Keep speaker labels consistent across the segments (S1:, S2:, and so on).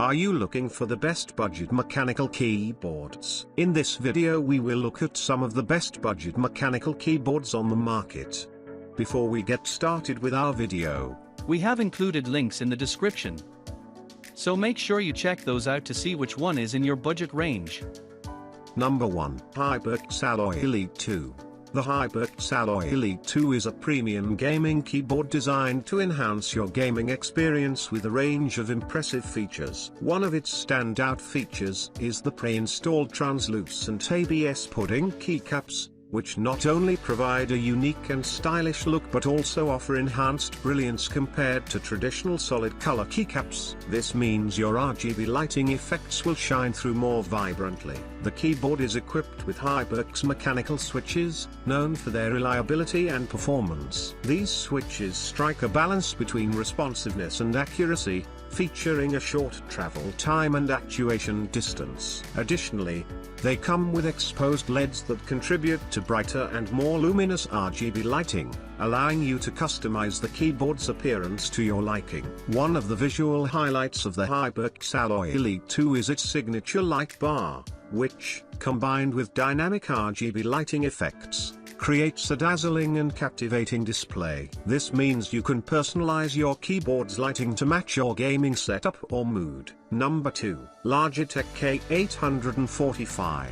S1: Are you looking for the best budget mechanical keyboards? In this video we will look at some of the best budget mechanical keyboards on the market. Before we get started with our video,
S2: we have included links in the description, so make sure you check those out to see which one is in your budget range.
S1: Number 1. HyperX Alloy Elite 2. The HyperX Alloy Elite 2 is a premium gaming keyboard designed to enhance your gaming experience with a range of impressive features. One of its standout features is the pre-installed translucent ABS pudding keycaps, which not only provide a unique and stylish look but also offer enhanced brilliance compared to traditional solid color keycaps. This means your RGB lighting effects will shine through more vibrantly. The keyboard is equipped with HyperX mechanical switches, known for their reliability and performance. These switches strike a balance between responsiveness and accuracy, featuring a short travel time and actuation distance. Additionally, they come with exposed LEDs that contribute to brighter and more luminous RGB lighting, allowing you to customize the keyboard's appearance to your liking. One of the visual highlights of the HyperX Alloy Elite 2 is its signature light bar, which, combined with dynamic RGB lighting effects, creates a dazzling and captivating display. This means you can personalize your keyboard's lighting to match your gaming setup or mood. Number 2. Logitech K845.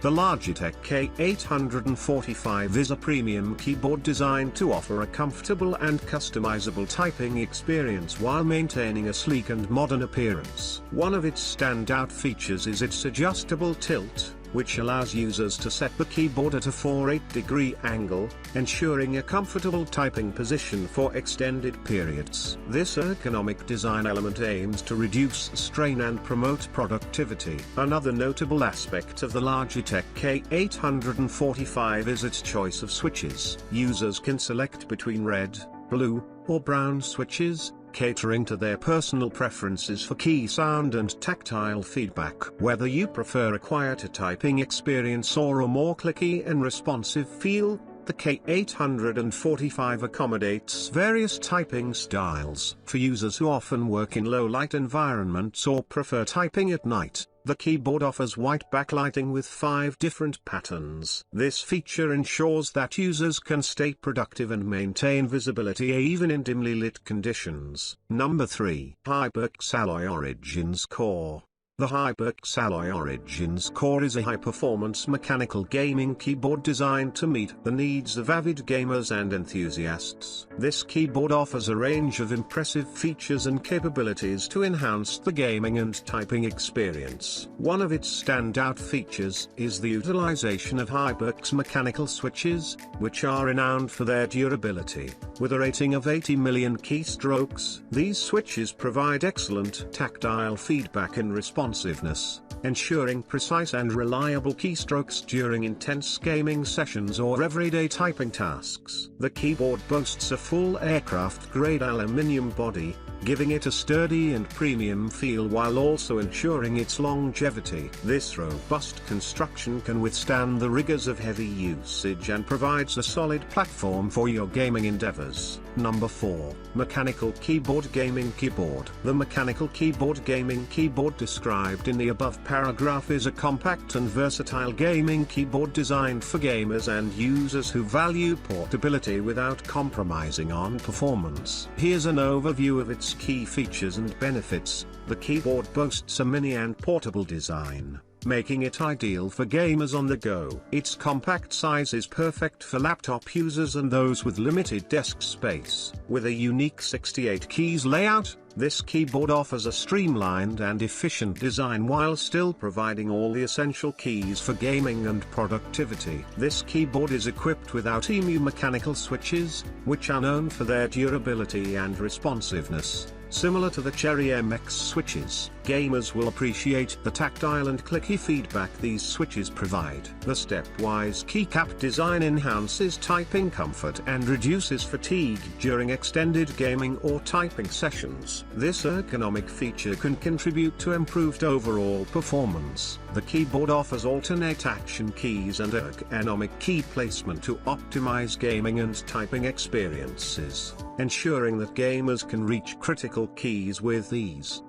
S1: The Logitech K845 is a premium keyboard designed to offer a comfortable and customizable typing experience while maintaining a sleek and modern appearance. One of its standout features is its adjustable tilt, which allows users to set the keyboard at a 48-degree angle, ensuring a comfortable typing position for extended periods. This ergonomic design element aims to reduce strain and promote productivity. Another notable aspect of the Logitech K845 is its choice of switches. Users can select between red, blue, or brown switches, catering to their personal preferences for key sound and tactile feedback. Whether you prefer a quieter typing experience or a more clicky and responsive feel, the K845 accommodates various typing styles. For users who often work in low-light environments or prefer typing at night, the keyboard offers white backlighting with 5 different patterns. This feature ensures that users can stay productive and maintain visibility even in dimly lit conditions. Number 3. HyperX Alloy Origins Core. The HyperX Alloy Origins Core is a high-performance mechanical gaming keyboard designed to meet the needs of avid gamers and enthusiasts. This keyboard offers a range of impressive features and capabilities to enhance the gaming and typing experience. One of its standout features is the utilization of HyperX mechanical switches, which are renowned for their durability. With a rating of 80 million keystrokes, these switches provide excellent tactile feedback and responsiveness, ensuring precise and reliable keystrokes during intense gaming sessions or everyday typing tasks. The keyboard boasts a full aircraft-grade aluminium body, giving it a sturdy and premium feel while also ensuring its longevity. This robust construction can withstand the rigors of heavy usage and provides a solid platform for your gaming endeavors. Number 4. Mechanical Keyboard Gaming Keyboard. The mechanical keyboard gaming keyboard described in the above paragraph is a compact and versatile gaming keyboard designed for gamers and users who value portability without compromising on performance. Here's an overview of its key features and benefits. The keyboard boasts a mini and portable design, making it ideal for gamers on the go. Its compact size is perfect for laptop users and those with limited desk space. With a unique 68 keys layout, this keyboard offers a streamlined and efficient design while still providing all the essential keys for gaming and productivity. This keyboard is equipped with EMU mechanical switches, which are known for their durability and responsiveness. Similar to the Cherry MX switches, gamers will appreciate the tactile and clicky feedback these switches provide. The stepwise keycap design enhances typing comfort and reduces fatigue during extended gaming or typing sessions. This ergonomic feature can contribute to improved overall performance. The keyboard offers alternate action keys and ergonomic key placement to optimize gaming and typing experiences, ensuring that gamers can reach critical keys with ease.